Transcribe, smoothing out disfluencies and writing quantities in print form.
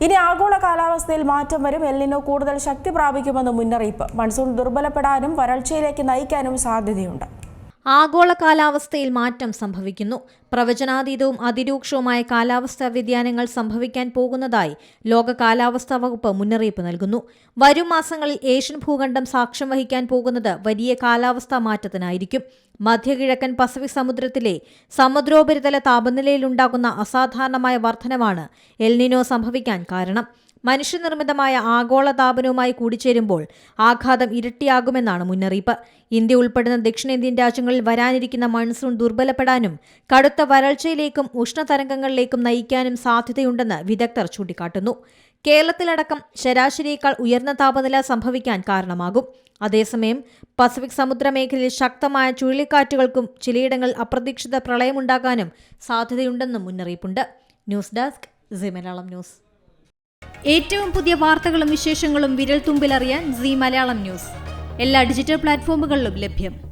ഇനി ആഗോള കാലാവസ്ഥയിൽ മാറ്റം വരും. എൽ നിനോ കൂടുതൽ ശക്തി പ്രാപിക്കുമെന്ന് മുന്നറിയിപ്പ്. മൺസൂൺ ദുർബലപ്പെടാനും വരൾച്ചയിലേക്ക് നയിക്കാനും സാധ്യതയുണ്ട്. ആഗോള കാലാവസ്ഥയിൽ മാറ്റം സംഭവിക്കുന്നു. പ്രവചനാതീതവും അതിരൂക്ഷവുമായ കാലാവസ്ഥാ വ്യതിയാനങ്ങൾ സംഭവിക്കാൻ പോകുന്നതായി ലോക കാലാവസ്ഥാ വകുപ്പ് മുന്നറിയിപ്പ് നൽകുന്നു. വരും മാസങ്ങളിൽ ഏഷ്യൻ ഭൂഖണ്ഡം സാക്ഷ്യം വഹിക്കാൻ പോകുന്നത് വലിയ കാലാവസ്ഥാ മാറ്റത്തിനായിരിക്കും. മധ്യകിഴക്കൻ പസഫിക് സമുദ്രത്തിലെ സമുദ്രോപരിതല താപനിലയിലുണ്ടാകുന്ന അസാധാരണമായ വർധനവാണ് എൽ നിനോ സംഭവിക്കാൻ കാരണം. മനുഷ്യനിർമ്മിതമായ ആഗോളതാപനവുമായി കൂടിച്ചേരുമ്പോൾ ആഘാതം ഇരട്ടിയാകുമെന്നാണ് മുന്നറിയിപ്പ്. ഇന്ത്യ ഉൾപ്പെടുന്ന ദക്ഷിണേന്ത്യൻ രാജ്യങ്ങളിൽ വരാനിരിക്കുന്ന മൺസൂൺ ദുർബലപ്പെടാനും കടുത്ത വരൾച്ചയിലേക്കും ഉഷ്ണതരംഗങ്ങളിലേക്കും നയിക്കാനും സാധ്യതയുണ്ടെന്ന് വിദഗ്ധർ ചൂണ്ടിക്കാട്ടുന്നു. കേരളത്തിലടക്കം ശരാശരിയേക്കാൾ ഉയർന്ന താപനില സംഭവിക്കാൻ കാരണമാകും. അതേസമയം പസഫിക് സമുദ്രമേഖലയിൽ ശക്തമായ ചുഴലിക്കാറ്റുകൾക്കും ചിലയിടങ്ങളിൽ അപ്രതീക്ഷിത പ്രളയമുണ്ടാകാനും സാധ്യതയുണ്ടെന്നും മുന്നറിയിപ്പുണ്ട്. News desk Zee Malayalam news. ഏറ്റവും പുതിയ വാർത്തകളും വിശേഷങ്ങളും വിരൽ തുമ്പിലറിയാൻ സീ മലയാളം ന്യൂസ് എല്ലാ ഡിജിറ്റൽ പ്ലാറ്റ്ഫോമുകളിലും ലഭ്യം.